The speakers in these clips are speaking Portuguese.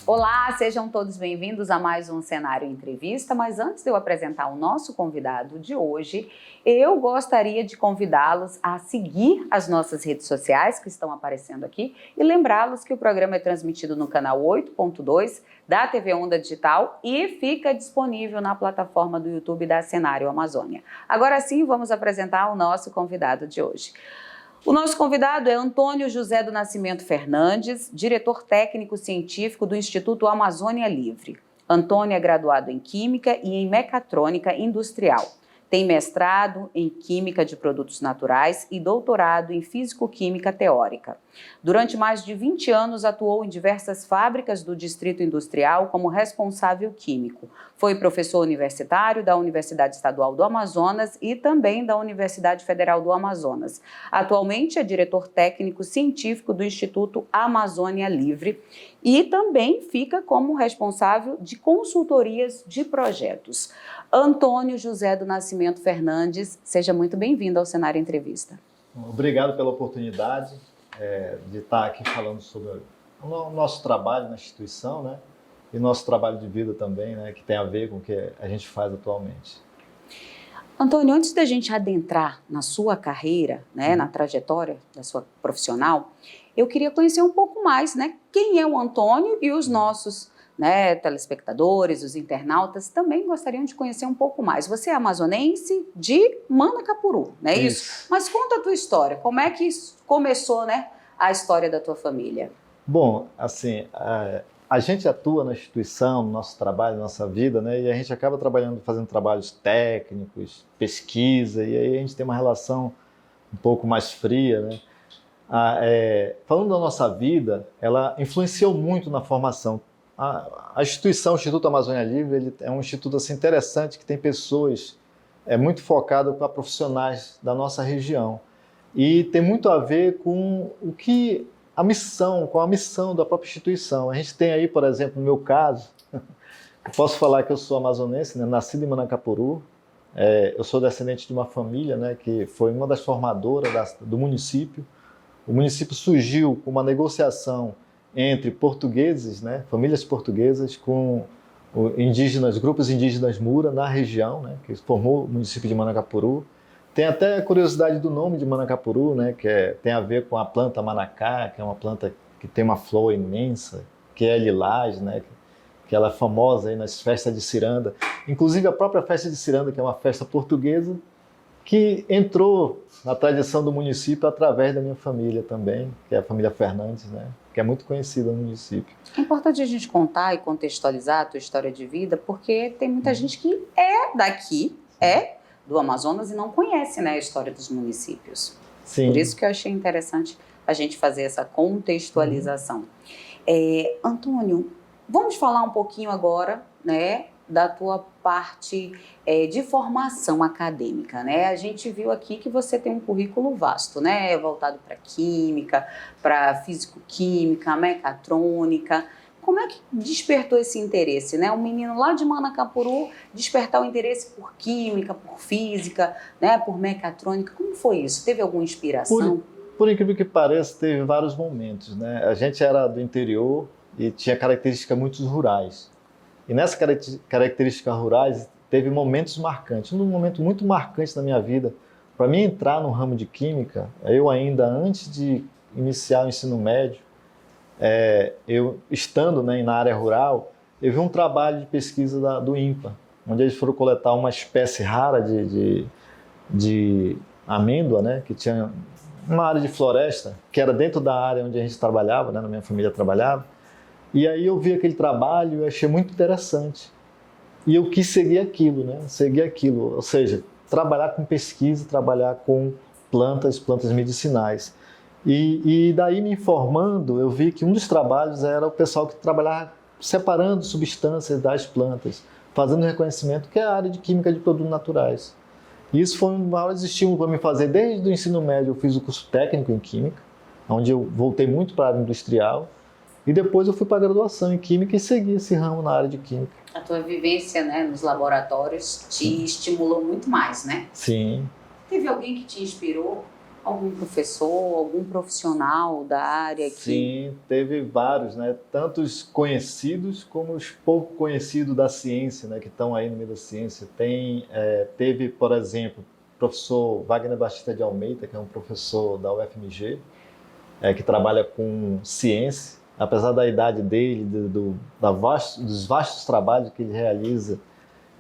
Olá, sejam todos bem-vindos a mais um Cenário Entrevista, mas antes de eu apresentar o nosso convidado de hoje, eu gostaria de convidá-los a seguir as nossas redes sociais que estão aparecendo aqui e lembrá-los que o programa é transmitido no canal 8.2 da TV Onda Digital e fica disponível na plataforma do YouTube da Cenário Amazônia. Agora sim, vamos apresentar o nosso convidado de hoje. O nosso convidado é Antônio José do Nascimento Fernandes, diretor técnico científico do Instituto Amazônia Livre. Antônio é graduado em Química e em Mecatrônica Industrial. Tem mestrado em Química de Produtos Naturais e doutorado em Físico-Química Teórica. Durante mais de 20 anos atuou em diversas fábricas do Distrito Industrial como responsável químico. Foi professor universitário da Universidade Estadual do Amazonas e também da Universidade Federal do Amazonas. Atualmente é diretor técnico científico do Instituto Amazônia Livre e também fica como responsável de consultorias de projetos. Antônio José do Nascimento Fernandes, seja muito bem-vindo ao Cenário Entrevista. Obrigado pela oportunidade de estar aqui falando sobre o nosso trabalho na instituição, né? E nosso trabalho de vida também, né? Que tem a ver com o que a gente faz atualmente. Antônio, antes da gente adentrar na sua carreira, né, na trajetória da sua profissional, eu queria conhecer um pouco mais, né? Quem é o Antônio e os nossos telespectadores, os internautas também gostariam de conhecer um pouco mais. Você é amazonense de Manacapuru, não é isso? Mas conta a tua história, como é que começou, né, a história da tua família? Bom, assim, a gente atua na instituição, no nosso trabalho, na nossa vida, né, e a gente acaba fazendo trabalhos técnicos, pesquisa, e aí a gente tem uma relação um pouco mais fria, né? Falando da nossa vida, ela influenciou muito na formação. A instituição, o Instituto Amazônia Livre, ele é um instituto assim, interessante, que tem pessoas muito focadas para profissionais da nossa região. E tem muito a ver com a missão da própria instituição. A gente tem aí, por exemplo, no meu caso, eu posso falar que eu sou amazonense, né, nascido em Manacapuru. Eu sou descendente de uma família, né, que foi uma das formadoras do município. O município surgiu com uma negociação entre portugueses, né, famílias portuguesas com grupos indígenas Mura na região, né, que formou o município de Manacapuru. Tem até a curiosidade do nome de Manacapuru, né, que tem a ver com a planta manacá, que é uma planta que tem uma flor imensa, que é lilás, né, que ela é famosa aí nas festas de ciranda. Inclusive a própria festa de ciranda, que é uma festa portuguesa, que entrou na tradição do município através da minha família também, que é a família Fernandes, né? Que é muito conhecida no município. É importante a gente contar e contextualizar a tua história de vida, porque tem muita gente que é daqui, do Amazonas e não conhece, né, a história dos municípios. Sim. Por isso que eu achei interessante a gente fazer essa contextualização. Antônio, vamos falar um pouquinho agora, né, da tua parte de formação acadêmica, né? A gente viu aqui que você tem um currículo vasto, né? Voltado para química, para físico-química, mecatrônica. Como é que despertou esse interesse, né? Um menino lá de Manacapuru despertar o interesse por química, por física, né? Por mecatrônica. Como foi isso? Teve alguma inspiração? Por incrível que pareça, teve vários momentos, né? A gente era do interior e tinha características muito rurais. E nessas características rurais, teve momentos marcantes. Um momento muito marcante na minha vida, para mim entrar no ramo de química, eu ainda antes de iniciar o ensino médio, eu estando, né, na área rural, eu vi um trabalho de pesquisa do INPA, onde eles foram coletar uma espécie rara de amêndoa, né, que tinha uma área de floresta, que era dentro da área onde a gente trabalhava, né, na minha família trabalhava. E aí eu vi aquele trabalho e eu achei muito interessante. E eu quis seguir aquilo, né? Ou seja, trabalhar com pesquisa, trabalhar com plantas medicinais. E daí me informando, eu vi que um dos trabalhos era o pessoal que trabalhava separando substâncias das plantas, fazendo reconhecimento, que é a área de química de produtos naturais. E isso foi um maior estímulo para me fazer. Desde o ensino médio eu fiz o curso técnico em química, onde eu voltei muito para a área industrial. E depois eu fui para a graduação em Química e segui esse ramo na área de Química. A tua vivência, né, nos laboratórios te estimulou muito mais, né? Sim. Teve alguém que te inspirou Algum professor, algum profissional da área que... Sim, teve vários, né? Tanto os conhecidos como os pouco conhecidos da ciência, né? Que estão aí no meio da ciência. Teve, por exemplo, o professor Wagner Batista de Almeida, que é um professor da UFMG, que trabalha com ciência. Apesar da idade dele, dos vastos trabalhos que ele realiza,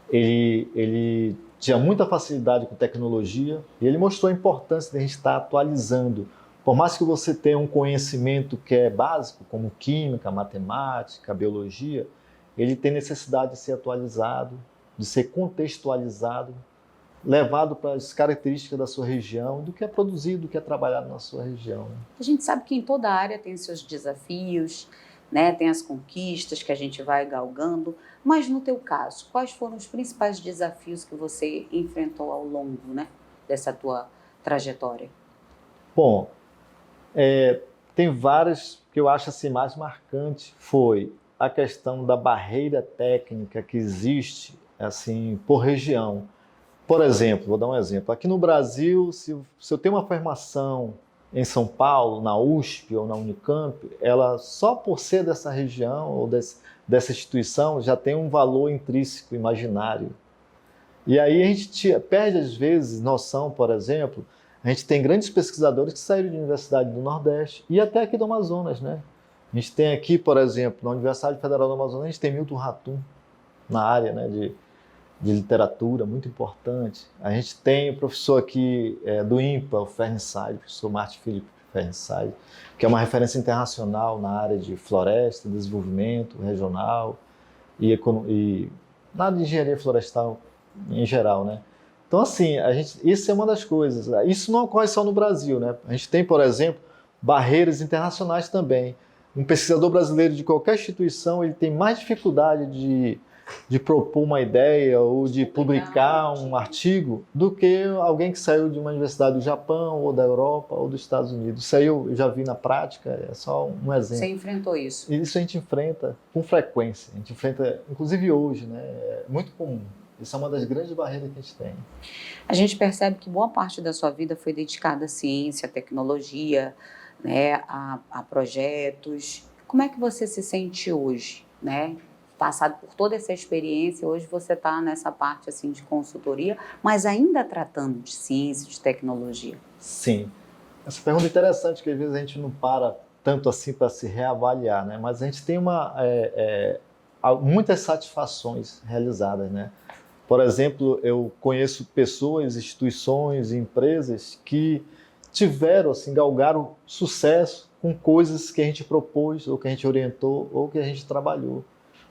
ele tinha muita facilidade com tecnologia e ele mostrou a importância de a gente estar atualizando. Por mais que você tenha um conhecimento que é básico, como química, matemática, biologia, ele tem necessidade de ser atualizado, de ser contextualizado, levado para as características da sua região, do que é produzido, do que é trabalhado na sua região. A gente sabe que em toda área tem seus desafios, né? Tem as conquistas que a gente vai galgando, mas no teu caso, quais foram os principais desafios que você enfrentou ao longo, né, dessa tua trajetória? Bom, tem várias que eu acho assim mais marcante. Foi a questão da barreira técnica que existe assim por região. Por exemplo, vou dar um exemplo. Aqui no Brasil, se eu tenho uma formação em São Paulo, na USP ou na Unicamp, ela só por ser dessa região ou dessa instituição já tem um valor intrínseco, imaginário. E aí a gente perde às vezes noção, por exemplo, a gente tem grandes pesquisadores que saíram de Universidade do Nordeste e até aqui do Amazonas, né? A gente tem aqui, por exemplo, na Universidade Federal do Amazonas, a gente tem Milton Ratum na área, né, de literatura, muito importante. A gente tem o professor aqui do INPA, o Fernside, o professor Martin Felipe Fernside, que é uma referência internacional na área de floresta, desenvolvimento regional e na área de engenharia florestal em geral, né? Então, assim, isso é uma das coisas. Isso não ocorre só no Brasil, né? A gente tem, por exemplo, barreiras internacionais também. Um pesquisador brasileiro de qualquer instituição, ele tem mais dificuldade de propor uma ideia ou de publicar um artigo do que alguém que saiu de uma universidade do Japão ou da Europa ou dos Estados Unidos. Isso aí eu já vi na prática, é só um exemplo. Você enfrentou isso? Isso a gente enfrenta com frequência, a gente enfrenta inclusive hoje, né? É muito comum. Isso é uma das grandes barreiras que a gente tem. A gente percebe que boa parte da sua vida foi dedicada à ciência, à tecnologia, né, a projetos. Como é que você se sente hoje, né? Passado por toda essa experiência, hoje você está nessa parte assim de consultoria, mas ainda tratando de ciência, de tecnologia. Sim. Essa pergunta é interessante, que às vezes a gente não para tanto assim para se reavaliar, né? Mas a gente tem muitas satisfações realizadas, né? Por exemplo, eu conheço pessoas, instituições, empresas que tiveram, assim, galgaram sucesso com coisas que a gente propôs, ou que a gente orientou, ou que a gente trabalhou,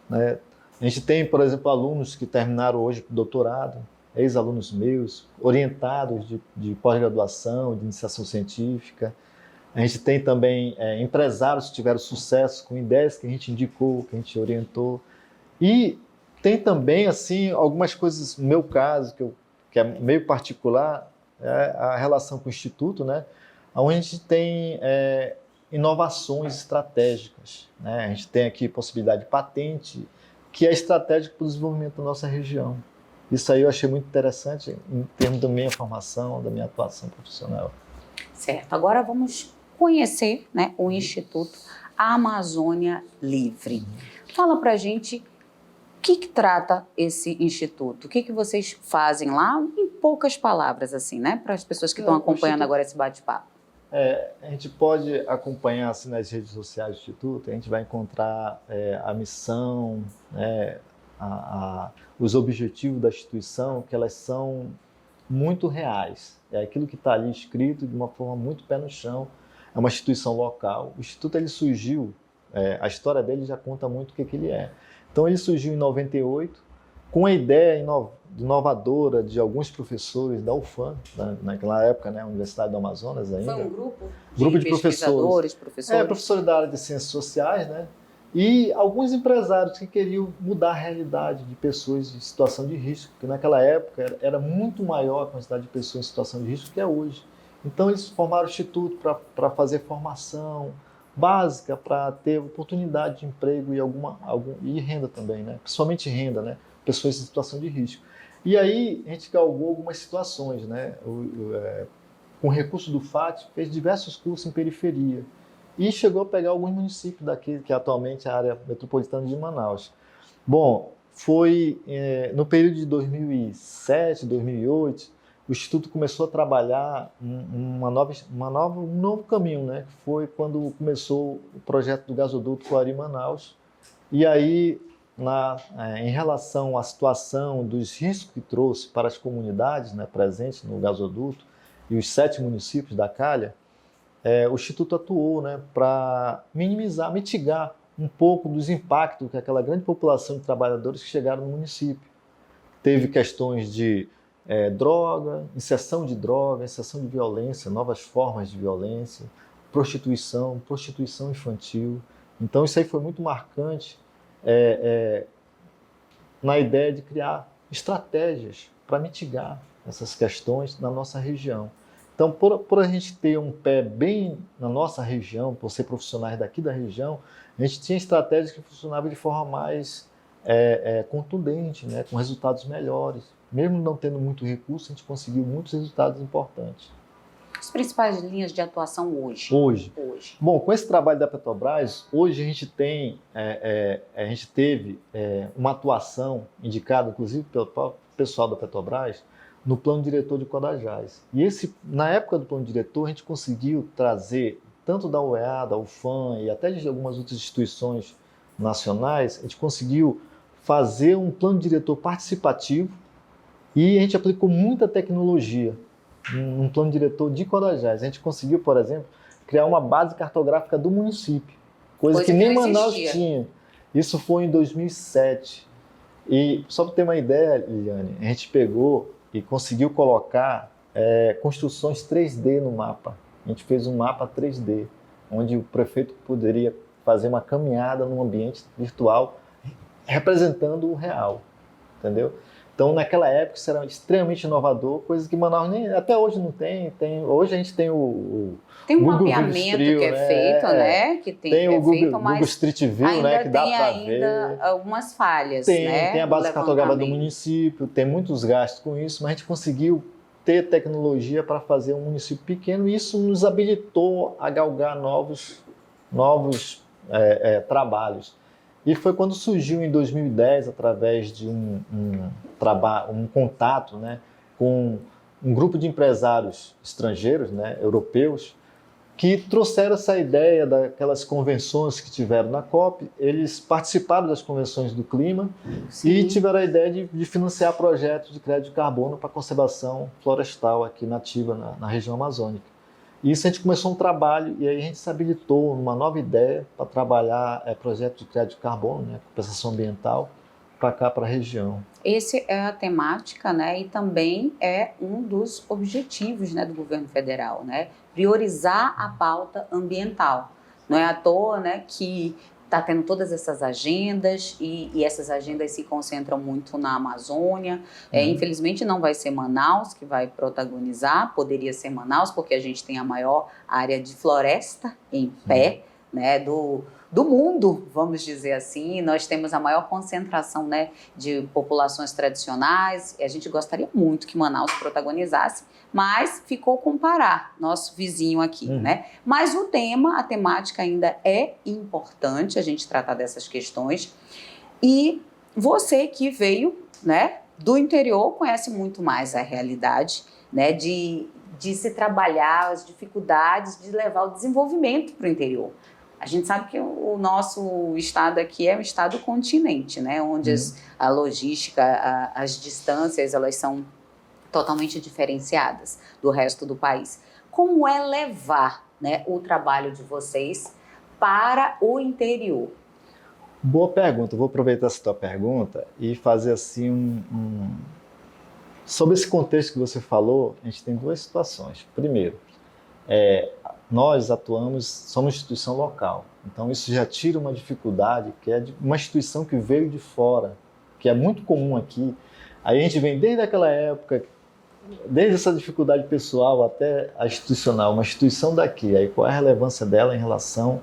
né? A gente tem, por exemplo, alunos que terminaram hoje com doutorado, ex-alunos meus, orientados de pós-graduação, de iniciação científica. A gente tem também empresários que tiveram sucesso com ideias que a gente indicou, que a gente orientou. E tem também, assim, algumas coisas, no meu caso, que é meio particular, a relação com o Instituto, né? Onde a gente tem inovações estratégicas, né? A gente tem aqui possibilidade de patente, que é estratégico para o desenvolvimento da nossa região. Isso aí eu achei muito interessante em termos da minha formação, da minha atuação profissional. Certo, agora vamos conhecer, né, o Instituto Amazônia Livre. Fala pra gente o que trata esse instituto, o que vocês fazem lá, em poucas palavras, assim, né, para as pessoas que estão acompanhando agora esse bate-papo. A gente pode acompanhar assim, nas redes sociais do Instituto, a gente vai encontrar a missão, né, os objetivos da instituição, que elas são muito reais. É aquilo que está ali escrito de uma forma muito pé no chão. É uma instituição local. O Instituto ele surgiu, a história dele já conta muito o que ele é. Então ele surgiu em 98, com a ideia inovadora de alguns professores da UFAM, naquela época, né, Universidade do Amazonas ainda. Foi um grupo de professores? Professores da área de ciências sociais, né? E alguns empresários que queriam mudar a realidade de pessoas em situação de risco, porque naquela época era muito maior a quantidade de pessoas em situação de risco que é hoje. Então eles formaram o Instituto para fazer formação básica, para ter oportunidade de emprego e renda também, né? Principalmente renda, né? Pessoas em situação de risco. E aí a gente galgou algumas situações, né? com recurso do FAT, fez diversos cursos em periferia e chegou a pegar alguns municípios daqui, que atualmente é a área metropolitana de Manaus. Bom, foi no período de 2007, 2008, o Instituto começou a trabalhar um novo caminho, né? Que foi quando começou o projeto do gasoduto Coari-Manaus. E aí, em relação à situação dos riscos que trouxe para as comunidades, né, presentes no gasoduto e os 7 municípios da calha, o Instituto atuou, né, para mitigar um pouco dos impactos que aquela grande população de trabalhadores que chegaram no município. Teve questões de droga, inserção de violência, novas formas de violência, prostituição infantil. Então isso aí foi muito marcante na ideia de criar estratégias para mitigar essas questões na nossa região. Então, por a gente ter um pé bem na nossa região, por ser profissionais daqui da região, a gente tinha estratégias que funcionavam de forma mais contundente, né, com resultados melhores. Mesmo não tendo muito recurso, a gente conseguiu muitos resultados importantes. As principais linhas de atuação hoje? Bom, com esse trabalho da Petrobras, hoje a gente teve uma atuação indicada, inclusive pelo pessoal da Petrobras, no plano diretor de Codajás. E na época do plano diretor, a gente conseguiu trazer, tanto da UEA, da UFAM e até de algumas outras instituições nacionais, a gente conseguiu fazer um plano diretor participativo e a gente aplicou muita tecnologia num plano diretor de Codajás. A gente conseguiu, por exemplo, criar uma base cartográfica do município, coisa que nem Manaus tinha. Isso foi em 2007. E só para ter uma ideia, Liliane, a gente pegou e conseguiu colocar construções 3D no mapa. A gente fez um mapa 3D, onde o prefeito poderia fazer uma caminhada num ambiente virtual representando o real, entendeu? Então, naquela época, isso era extremamente inovador, coisa que Manaus até hoje não tem. Hoje a gente tem o Google mapeamento Street, que é feito, né? Que tem o Google Street View, né? Que dá para ver. Ainda algumas falhas, né? Tem a base cartográfica do município, tem muitos gastos com isso, mas a gente conseguiu ter tecnologia para fazer um município pequeno e isso nos habilitou a galgar novos trabalhos. E foi quando surgiu em 2010, através de um contato, né, com um grupo de empresários estrangeiros, né, europeus, que trouxeram essa ideia daquelas convenções que tiveram na COP. Eles participaram das convenções do clima. Sim. E tiveram a ideia de financiar projetos de crédito de carbono para conservação florestal aqui nativa na região amazônica. E isso a gente começou um trabalho e aí a gente se habilitou numa nova ideia para trabalhar projetos de crédito de carbono, né, compensação ambiental, para cá, para a região. Essa é a temática, né, e também é um dos objetivos, né, do governo federal, né, priorizar a pauta ambiental. Não é à toa, né, que está tendo todas essas agendas e essas agendas se concentram muito na Amazônia. Infelizmente não vai ser Manaus que vai protagonizar, poderia ser Manaus porque a gente tem a maior área de floresta em pé, né, do mundo, vamos dizer assim. Nós temos a maior concentração, né, de populações tradicionais e a gente gostaria muito que Manaus protagonizasse, mas ficou com Pará, nosso vizinho aqui, né? Mas a temática ainda é importante a gente tratar dessas questões. E você que veio, né, do interior conhece muito mais a realidade, né, de se trabalhar as dificuldades de levar o desenvolvimento para o interior. A gente sabe que o nosso estado aqui é um estado continente, né, onde a logística, as distâncias, elas são totalmente diferenciadas do resto do país. Como é levar, né, o trabalho de vocês para o interior? Boa pergunta. Vou aproveitar essa tua pergunta e fazer assim sobre esse contexto que você falou. A gente tem duas situações. Primeiro, nós somos instituição local, então isso já tira uma dificuldade que é de uma instituição que veio de fora, que é muito comum aqui. Aí a gente vem desde aquela época, desde essa dificuldade pessoal até a institucional, uma instituição daqui. Aí qual é a relevância dela em relação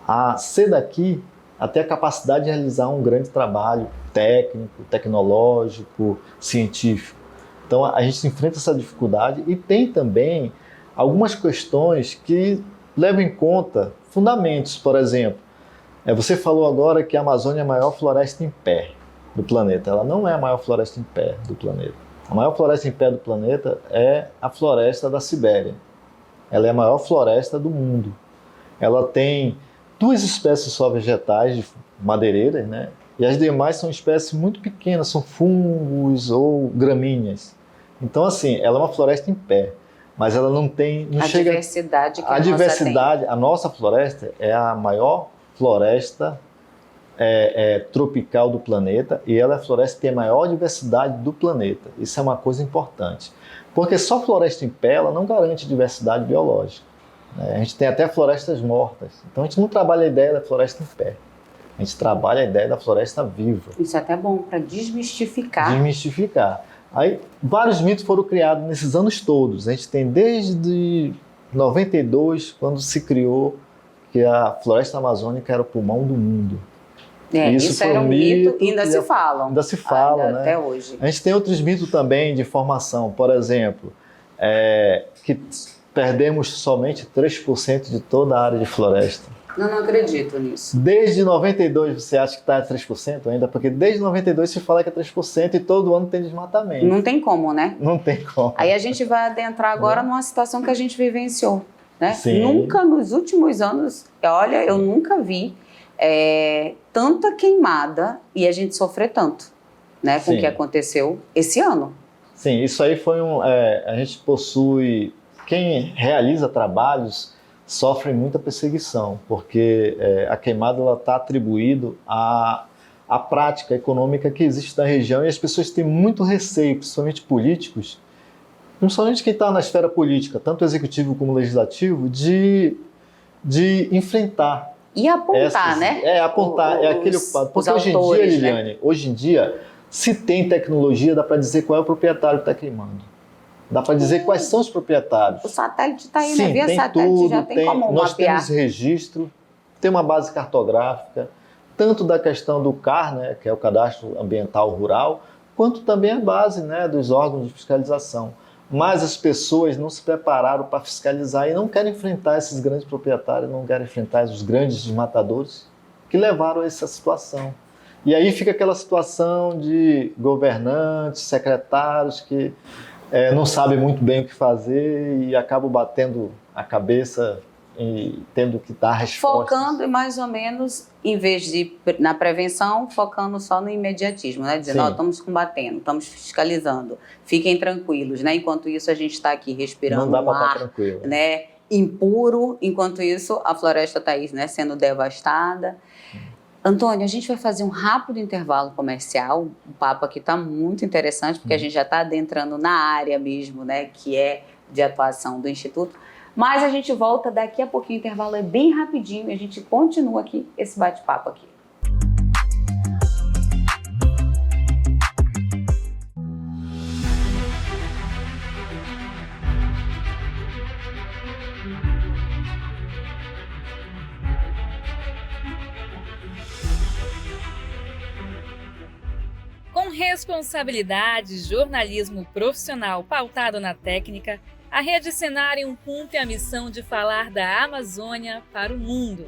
a ser daqui, até a capacidade de realizar um grande trabalho técnico, tecnológico, científico. Então a gente enfrenta essa dificuldade e tem também algumas questões que levam em conta fundamentos. Por exemplo, você falou agora que a Amazônia é a maior floresta em pé do planeta. Ela não é a maior floresta em pé do planeta. A maior floresta em pé do planeta é a floresta da Sibéria. Ela é a maior floresta do mundo. Ela tem 2 espécies só vegetais, de madeireiras, né? E as demais são espécies muito pequenas, são fungos ou gramíneas. Então, assim, ela é uma floresta em pé, mas ela não tem... Não chega, diversidade que a diversidade, a nossa floresta é a maior floresta tropical do planeta, e ela é a floresta que tem a maior diversidade do planeta. Isso é uma coisa importante, porque só floresta em pé ela não garante diversidade biológica. A gente tem até florestas mortas, então a gente não trabalha a ideia da floresta em pé, a gente trabalha a ideia da floresta viva. Isso é até bom para desmistificar. Desmistificar. Aí vários mitos foram criados nesses anos todos. A gente tem desde 92, quando se criou que a floresta amazônica era o pulmão do mundo. Isso era um mito e ainda se falam. Ainda se fala, né? Até hoje. A gente tem outros mitos também de formação. Por exemplo, que perdemos somente 3% de toda a área de floresta. Não acredito nisso. Desde 92 você acha que está a 3% ainda? Porque desde 92 se fala que é 3% e todo ano tem desmatamento. Não tem como, né? Não tem como. Aí a gente vai adentrar agora numa situação que a gente vivenciou, né? Sim. Nunca nos últimos anos, olha, eu nunca vi tanta queimada e a gente sofrer tanto, né? Com o que aconteceu esse ano. Sim, isso aí foi a gente possui... Quem realiza trabalhos sofre muita perseguição, porque a queimada está atribuída à prática econômica que existe na região, e as pessoas têm muito receio, principalmente políticos, principalmente quem está na esfera política, tanto executivo como legislativo, de enfrentar. E apontar, né? Apontar. Porque hoje em dia, Liliane, né? Hoje em dia, se tem tecnologia, dá para dizer qual é o proprietário que está queimando. Dá para dizer quais são os proprietários. O satélite está aí, Sim, né? Via tem satélite tudo, já tem como nós mapear. temos registro, tem uma base cartográfica, tanto da questão do CAR, né, que é o Cadastro Ambiental Rural, quanto também a base, né, dos órgãos de fiscalização. Mas as pessoas não se prepararam para fiscalizar e não querem enfrentar esses grandes proprietários, não querem enfrentar os grandes desmatadores que levaram a essa situação. E aí fica aquela situação de governantes, secretários que não sabem muito bem o que fazer e acabam batendo a cabeça e tendo que dar respostas. Focando mais ou menos, em vez de na prevenção, focando só no imediatismo, né? Dizendo, estamos combatendo, estamos fiscalizando, fiquem tranquilos, né? Enquanto isso a gente está aqui respirando um ar, tranquilo, né? Impuro, enquanto isso a floresta está aí, né? Sendo devastada. Antônio, a gente vai fazer um rápido intervalo comercial. O papo aqui está muito interessante, porque a gente já está adentrando na área mesmo, né? Que é de atuação do Instituto. Mas a gente volta daqui a pouquinho, o intervalo é bem rapidinho e a gente continua aqui esse bate-papo aqui. Com responsabilidade, jornalismo profissional pautado na técnica, a Rede Cenarium cumpre a missão de falar da Amazônia para o mundo.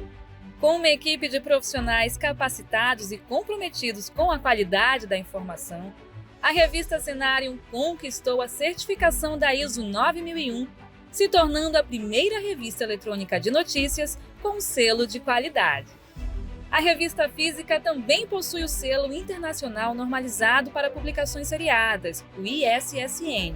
Com uma equipe de profissionais capacitados e comprometidos com a qualidade da informação, a revista Cenarium conquistou a certificação da ISO 9001, se tornando a primeira revista eletrônica de notícias com selo de qualidade. A revista física também possui o selo internacional normalizado para publicações seriadas, o ISSN.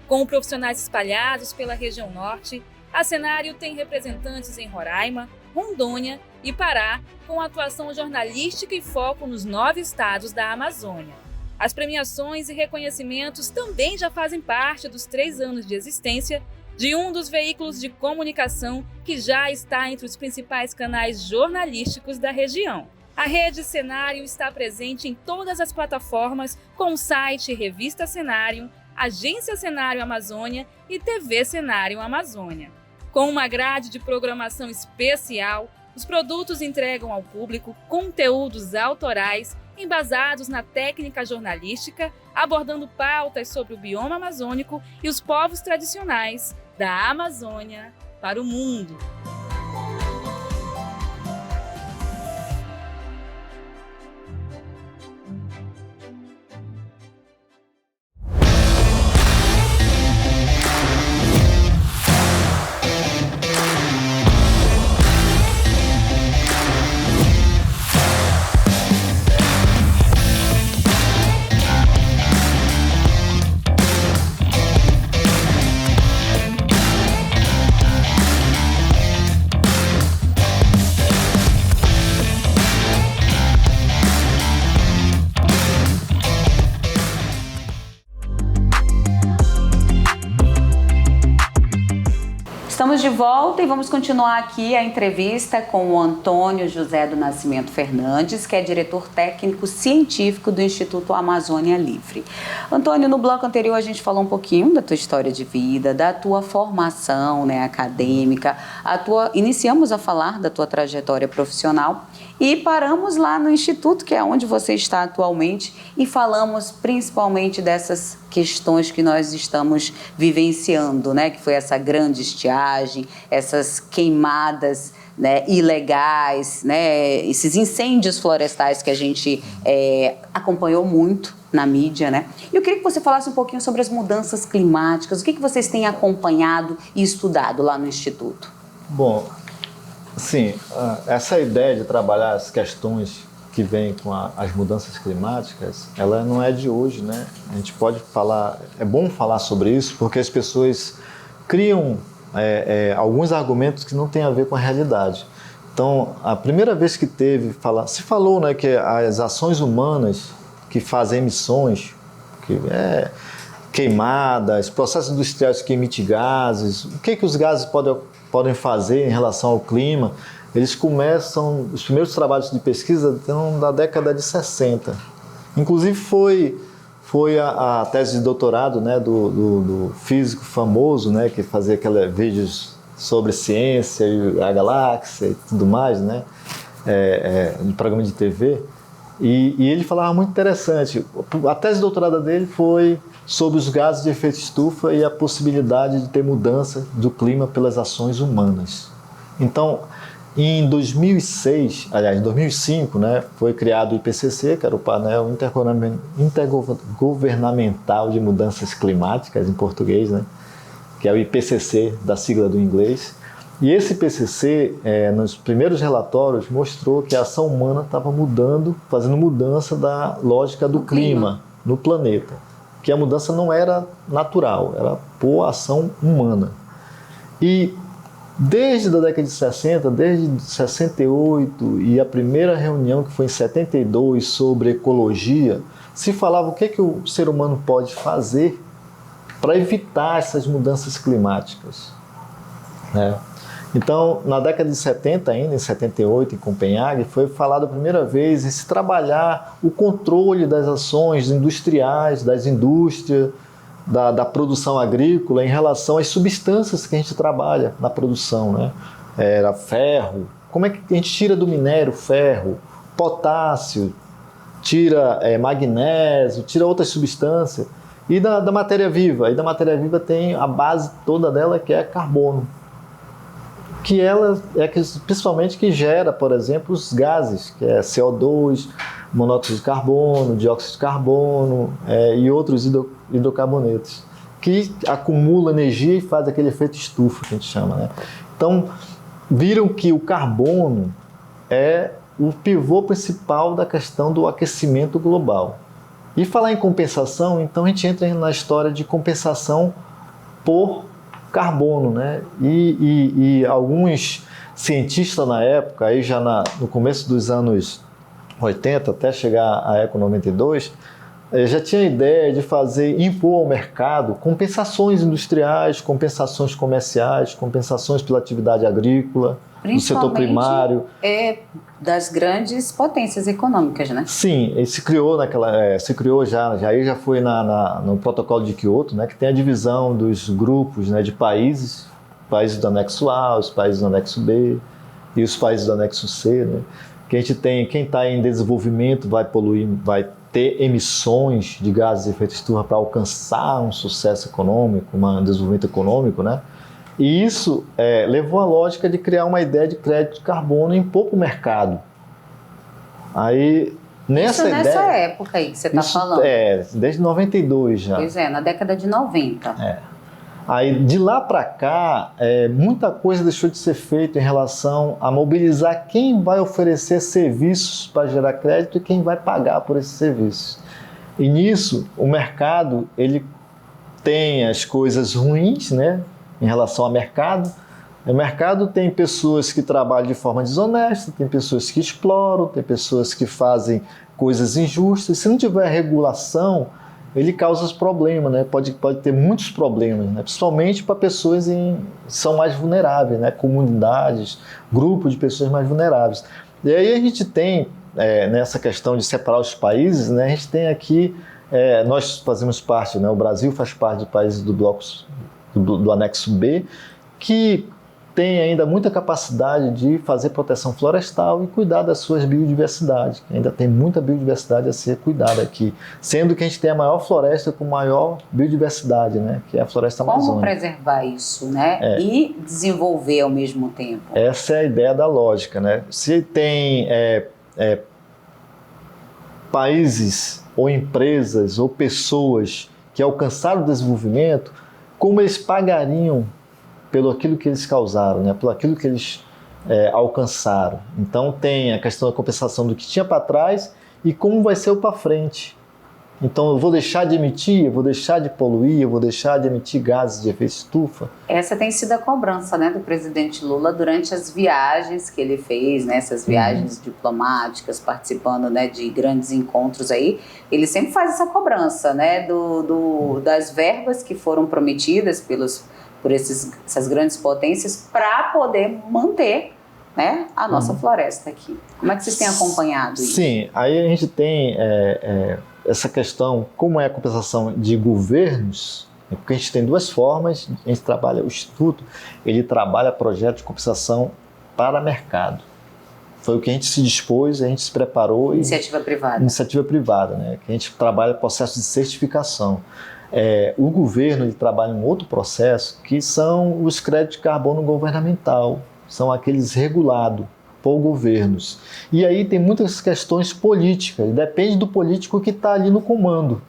Com profissionais espalhados pela região norte, a Cenarium tem representantes em Roraima, Rondônia e Pará, com atuação jornalística e foco nos 9 estados da Amazônia. As premiações e reconhecimentos também já fazem parte dos 3 anos de existência de um dos veículos de comunicação que já está entre os principais canais jornalísticos da região. A Rede Cenarium está presente em todas as plataformas com o site Revista Cenarium, Agência Cenarium Amazônia e TV Cenarium Amazônia. Com uma grade de programação especial, os produtos entregam ao público conteúdos autorais embasados na técnica jornalística, abordando pautas sobre o bioma amazônico e os povos tradicionais, da Amazônia para o mundo. Estamos de volta e vamos continuar aqui a entrevista com o Antônio José do Nascimento Fernandes, que é diretor técnico científico do Instituto Amazônia Livre. Antônio, no bloco anterior a gente falou um pouquinho da tua história de vida, da tua formação, né, acadêmica, iniciamos a falar da tua trajetória profissional e paramos lá no Instituto, que é onde você está atualmente, e falamos principalmente dessas questões que nós estamos vivenciando, né? Que foi essa grande estiagem, essas queimadas, né, ilegais, né, esses incêndios florestais que a gente acompanhou muito na mídia, né? E eu queria que você falasse um pouquinho sobre as mudanças climáticas, o que vocês têm acompanhado e estudado lá no Instituto? Bom, sim, essa ideia de trabalhar as questões que vêm com as mudanças climáticas, ela não é de hoje, né? A gente pode falar, é bom falar sobre isso, porque as pessoas criam alguns argumentos que não têm a ver com a realidade. Então, a primeira vez que se falou, né, que as ações humanas que fazem emissões, queimadas, processos industriais que emitem gases, o que os gases podem fazer em relação ao clima, eles começam, os primeiros trabalhos de pesquisa da década de 60. Inclusive foi a tese de doutorado, né, do físico famoso, né, que fazia aqueles vídeos sobre ciência e a galáxia e tudo mais, né, no programa de TV. E ele falava muito interessante. A tese de doutorado dele foi sobre os gases de efeito estufa e a possibilidade de ter mudança do clima pelas ações humanas. Então, em 2005, né, foi criado o IPCC, que era o painel intergovernamental de mudanças climáticas, em português, né, que é o IPCC, da sigla do inglês. E esse IPCC, nos primeiros relatórios, mostrou que a ação humana estava fazendo mudança da lógica do clima no planeta, que a mudança não era natural, era por ação humana. E desde a década de 60, desde 68 e a primeira reunião que foi em 72 sobre ecologia, se falava o que o ser humano pode fazer para evitar essas mudanças climáticas, né? Então, na década de 70 ainda, em 78, em Copenhague, foi falado a primeira vez em se trabalhar o controle das ações industriais, das indústrias, da produção agrícola em relação às substâncias que a gente trabalha na produção, né? Era ferro, como é que a gente tira do minério ferro, potássio, tira magnésio, tira outras substâncias, e da matéria viva. E da matéria viva tem a base toda dela, que é carbono, que ela principalmente que gera, por exemplo, os gases, que é CO2, monóxido de carbono, dióxido de carbono e outros hidrocarbonetos, que acumula energia e faz aquele efeito estufa que a gente chama, né? Então, viram que o carbono é o pivô principal da questão do aquecimento global. E falar em compensação, então a gente entra na história de compensação por carbono, né? E alguns cientistas na época, aí já no começo dos anos 80, até chegar à Eco 92, já tinha a ideia de impor ao mercado compensações industriais, compensações comerciais, compensações pela atividade agrícola, do setor primário. Das grandes potências econômicas, né? Sim, se criou já foi no protocolo de Kyoto, né, que tem a divisão dos grupos, né, de países do anexo A, os países do anexo B e os países do anexo C, né? Que a gente tem, quem está em desenvolvimento vai ter emissões de gases de efeito estufa para alcançar um sucesso econômico, um desenvolvimento econômico, né? E isso levou à lógica de criar uma ideia de crédito de carbono e impor para o mercado. Aí, nessa época aí que você está falando? Desde 92 já. Pois na década de 90. Aí, de lá para cá, muita coisa deixou de ser feita em relação a mobilizar quem vai oferecer serviços para gerar crédito e quem vai pagar por esses serviços. E nisso, o mercado, ele tem as coisas ruins, né, em relação ao mercado. O mercado tem pessoas que trabalham de forma desonesta, tem pessoas que exploram, tem pessoas que fazem coisas injustas. Se não tiver regulação, ele causa problemas, né? Pode ter muitos problemas, né? Principalmente para pessoas que são mais vulneráveis, né? Comunidades, grupos de pessoas mais vulneráveis. E aí a gente tem, nessa questão de separar os países, né? A gente tem aqui, nós fazemos parte, né? O Brasil faz parte de países do bloco do anexo B, que tem ainda muita capacidade de fazer proteção florestal e cuidar das suas biodiversidades. Ainda tem muita biodiversidade a ser cuidada aqui, sendo que a gente tem a maior floresta com maior biodiversidade, né, que é a floresta amazônica. Como preservar isso, né, e desenvolver ao mesmo tempo? Essa é a ideia da lógica, né? Se tem países ou empresas ou pessoas que alcançaram o desenvolvimento, como eles pagariam pelo aquilo que eles causaram, né? Pelo aquilo que eles alcançaram. Então tem a questão da compensação do que tinha para trás e como vai ser o para frente. Então eu vou deixar de emitir, eu vou deixar de poluir, eu vou deixar de emitir gases de efeito estufa. Essa tem sido a cobrança, né, do presidente Lula durante as viagens que ele fez, né, essas viagens diplomáticas, participando, né, de grandes encontros aí. Ele sempre faz essa cobrança, né, das verbas que foram prometidas por essas grandes potências para poder manter, né, a nossa floresta aqui. Como é que vocês têm acompanhado isso? Sim, aí a gente tem essa questão, como é a compensação de governos, porque a gente tem duas formas, a gente trabalha, o Instituto, ele trabalha projetos de compensação para mercado. Foi o que a gente se dispôs, a gente se preparou. Iniciativa privada. Iniciativa privada, né, que a gente trabalha processo de certificação. O governo ele trabalha em outro processo, que são os créditos de carbono governamental, são aqueles regulados por governos. E aí tem muitas questões políticas, depende do político que está ali no comando,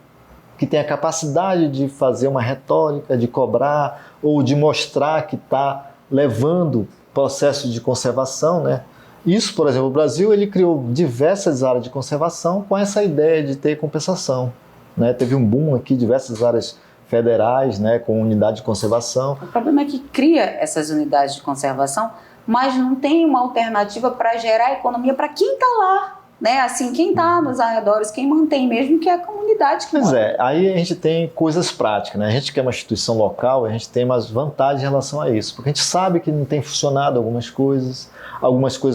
que tem a capacidade de fazer uma retórica, de cobrar ou de mostrar que está levando processo de conservação, né? Isso, por exemplo, o Brasil ele criou diversas áreas de conservação com essa ideia de ter compensação, né? Teve um boom aqui, diversas áreas federais, né, com unidade de conservação. O problema é que cria essas unidades de conservação, mas não tem uma alternativa para gerar economia para quem está lá, né? Assim, quem está nos arredores, quem mantém mesmo, que é a comunidade que Pois mora. aí a gente tem coisas práticas, né? A gente que é uma instituição local, a gente tem umas vantagens em relação a isso, porque a gente sabe que não tem funcionado algumas coisas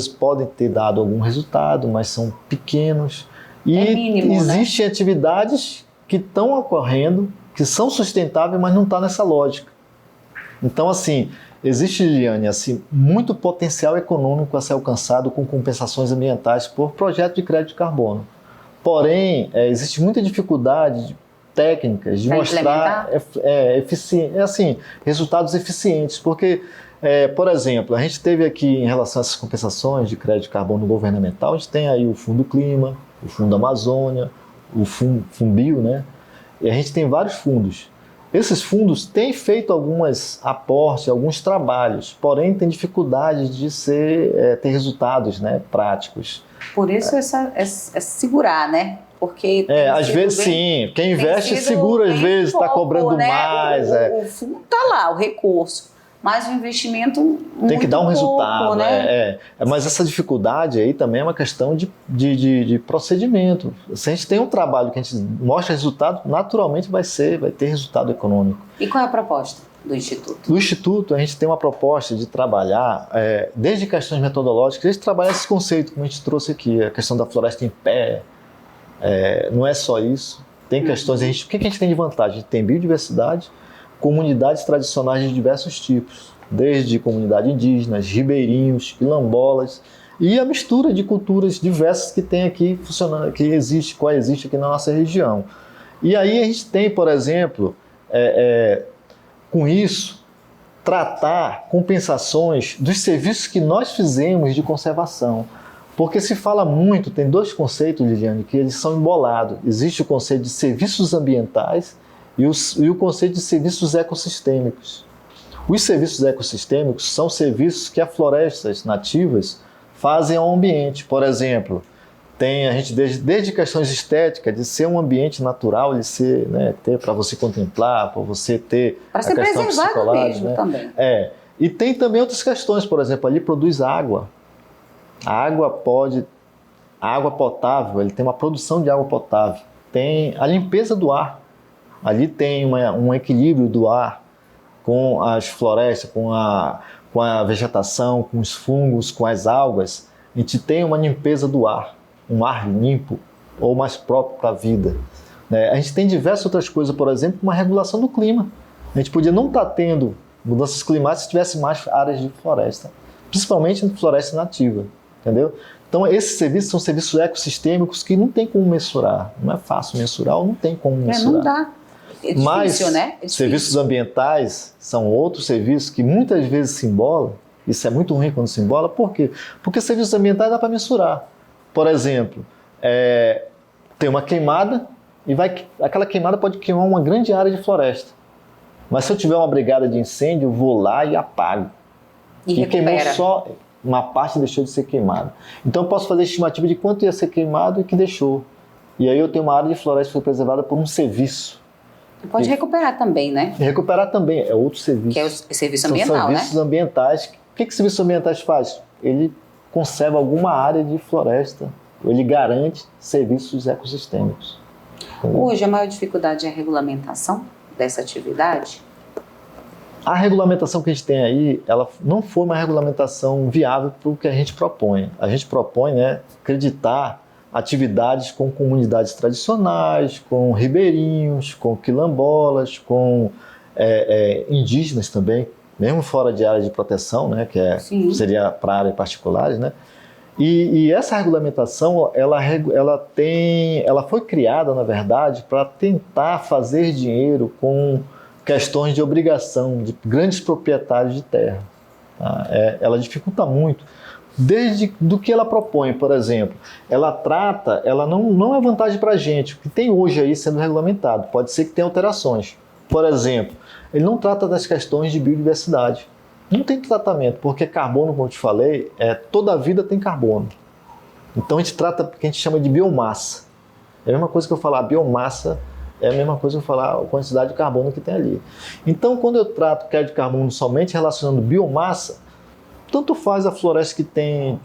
podem ter dado algum resultado, mas são pequenos. E mínimo, existem atividades que estão ocorrendo, que são sustentáveis, mas não está nessa lógica. Então, assim, existe, Liliane, assim, muito potencial econômico a ser alcançado com compensações ambientais por projeto de crédito de carbono. Porém, existe muita dificuldade técnicas de mostrar resultados eficientes, porque, por exemplo, a gente teve aqui, em relação a essas compensações de crédito de carbono governamental, a gente tem aí o Fundo Clima, o Fundo Amazônia, o Funbio, né? E a gente tem vários fundos. Esses fundos têm feito alguns aportes, alguns trabalhos, porém tem dificuldade de ter resultados, né, práticos. Por isso é segurar, né? Porque às vezes sim, quem investe segura, às vezes está cobrando, né, mais. O fundo está lá, o recurso, mas o investimento tem que dar um resultado, né? Mas essa dificuldade aí também é uma questão de procedimento. Se a gente tem um trabalho que a gente mostra resultado, naturalmente vai ter resultado econômico. E qual é a proposta do Instituto? Do Instituto, a gente tem uma proposta de trabalhar, desde questões metodológicas, a gente trabalha esse conceito, como a gente trouxe aqui, a questão da floresta em pé. Não é só isso. Tem questões, o que a gente tem de vantagem? A gente tem biodiversidade, comunidades tradicionais de diversos tipos, desde comunidade indígenas, ribeirinhos, quilombolas, e a mistura de culturas diversas que tem aqui funcionando, que coexiste aqui na nossa região. E aí a gente tem, por exemplo, com isso, tratar compensações dos serviços que nós fizemos de conservação. Porque se fala muito, tem dois conceitos, Liliane, que eles são embolados. Existe o conceito de serviços ambientais e o conceito de serviços ecossistêmicos. Os serviços ecossistêmicos são serviços que as florestas nativas fazem ao ambiente. Por exemplo, tem a gente desde questões estéticas, de ser um ambiente natural, de ser, né, ter para você contemplar, para você ter para ser preservado mesmo, né? Também. E tem também outras questões, por exemplo, ali produz água. A água potável, ele tem uma produção de água potável. Tem a limpeza do ar. Ali tem um equilíbrio do ar com as florestas, com a vegetação, com os fungos, com as algas. A gente tem uma limpeza do ar, um ar limpo ou mais próprio para a vida. A gente tem diversas outras coisas, por exemplo, uma regulação do clima. A gente podia não estar tendo mudanças climáticas se tivesse mais áreas de floresta, principalmente em floresta nativa, entendeu? Então, esses serviços são serviços ecossistêmicos que não tem como mensurar. Não é fácil mensurar ou não tem como mensurar. Não dá. É difícil, mas, né? Serviços ambientais são outros serviços que muitas vezes se embolam. Isso é muito ruim quando se embola. Por quê? Porque serviços ambientais dá para mensurar. Por exemplo, tem uma queimada e aquela queimada pode queimar uma grande área de floresta. Mas se eu tiver uma brigada de incêndio, eu vou lá e apago. E queimou só uma parte, deixou de ser queimada. Então eu posso fazer estimativa de quanto ia ser queimado e que deixou. E aí eu tenho uma área de floresta que foi preservada por um serviço. Pode recuperar também, né? Recuperar também, é outro serviço. Que é o serviço ambiental, são serviços ambientais. O que serviços ambientais faz? Ele conserva alguma área de floresta, ele garante serviços ecossistêmicos. Entendeu? Hoje a maior dificuldade é a regulamentação dessa atividade? A regulamentação que a gente tem aí, ela não foi uma regulamentação viável para o que a gente propõe. A gente propõe, né, acreditar atividades com comunidades tradicionais, com ribeirinhos, com quilombolas, com indígenas também, mesmo fora de área de proteção, né, seria para áreas particulares, né? E essa regulamentação, ela foi criada, na verdade, para tentar fazer dinheiro com questões de obrigação de grandes proprietários de terra. Tá? Ela dificulta muito. Desde do que ela propõe, por exemplo, ela não é vantagem para a gente, o que tem hoje aí sendo regulamentado, pode ser que tenha alterações. Por exemplo, ele não trata das questões de biodiversidade. Não tem tratamento, porque carbono, como eu te falei, toda a vida tem carbono. Então a gente trata o que a gente chama de biomassa. É a mesma coisa que eu falar, a biomassa é a mesma coisa que eu falar a quantidade de carbono que tem ali. Então quando eu trato crédito de carbono somente relacionando biomassa, tanto faz a floresta que tem,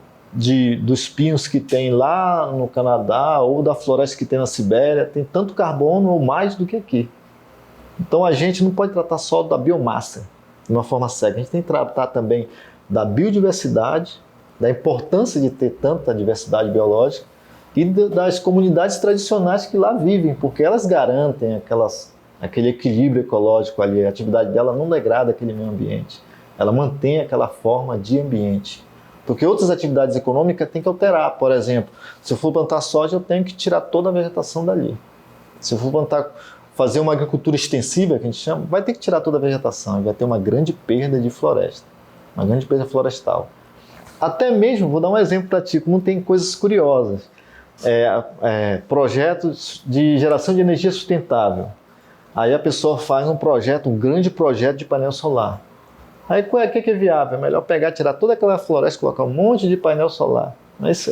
dos pinhos que tem lá no Canadá, ou da floresta que tem na Sibéria, tem tanto carbono ou mais do que aqui. Então a gente não pode tratar só da biomassa de uma forma cega. A gente tem que tratar também da biodiversidade, da importância de ter tanta diversidade biológica e das comunidades tradicionais que lá vivem, porque elas garantem aquele equilíbrio ecológico ali. A atividade dela não degrada aquele meio ambiente. Ela mantém aquela forma de ambiente. Porque outras atividades econômicas têm que alterar. Por exemplo, se eu for plantar soja, eu tenho que tirar toda a vegetação dali. Se eu for fazer uma agricultura extensiva, que a gente chama, vai ter que tirar toda a vegetação. Vai ter uma grande perda de floresta. Uma grande perda florestal. Até mesmo, vou dar um exemplo para ti, como tem coisas curiosas. Projetos de geração de energia sustentável. Aí a pessoa faz um grande projeto de painel solar. Aí o que é viável? É melhor tirar toda aquela floresta e colocar um monte de painel solar. Mas,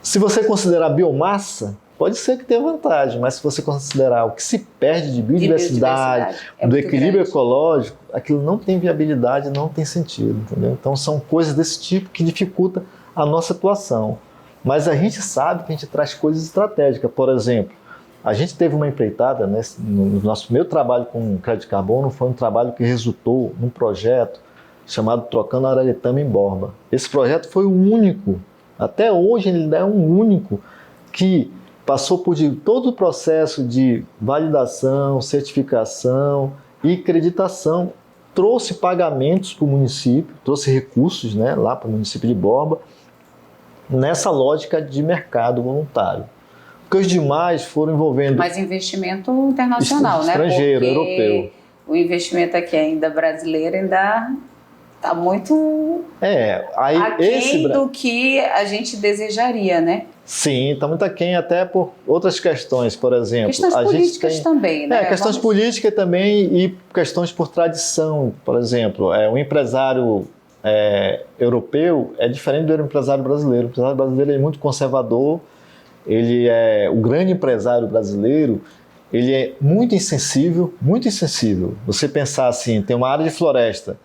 se você considerar biomassa, pode ser que tenha vantagem, mas se você considerar o que se perde de biodiversidade do equilíbrio ecológico, aquilo não tem viabilidade, não tem sentido. Entendeu? Então são coisas desse tipo que dificultam a nossa atuação. Mas a gente sabe que a gente traz coisas estratégicas. Por exemplo, a gente teve uma empreitada, né, no nosso primeiro trabalho com crédito de carbono, foi um trabalho que resultou num projeto chamado Trocando Araretama em Borba. Esse projeto foi o único, até hoje ele é um único, que passou por todo o processo de validação, certificação e acreditação, trouxe pagamentos para o município, trouxe recursos, né, lá para o município de Borba, nessa lógica de mercado voluntário. Porque os demais foram envolvendo... Mas investimento internacional, estrangeiro, né? europeu. o investimento aqui ainda brasileiro ainda está muito aquém do que a gente desejaria, né? Sim, está muito aquém até por outras questões, por exemplo. Questões políticas também, né? Questões políticas também e questões por tradição, por exemplo. O empresário europeu é diferente do empresário brasileiro. O empresário brasileiro é muito conservador, o grande empresário brasileiro, ele é muito insensível, muito insensível. Você pensar assim, tem uma área de floresta,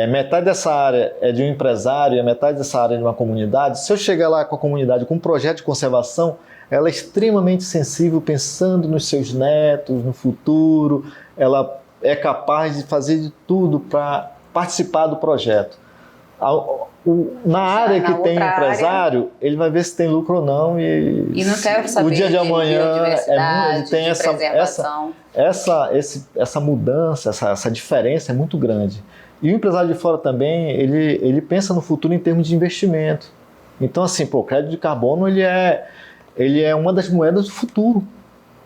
metade dessa área é de um empresário e a metade dessa área é de uma comunidade. Se eu chegar lá com a comunidade com um projeto de conservação, ela é extremamente sensível, pensando nos seus netos, no futuro, ela é capaz de fazer de tudo para participar do projeto. Na área que tem o empresário, ele vai ver se tem lucro ou não e não quero saber o dia de amanhã tem essa mudança, essa diferença é muito grande. E o empresário de fora também, ele pensa no futuro em termos de investimento. Então, assim, o crédito de carbono ele é uma das moedas do futuro.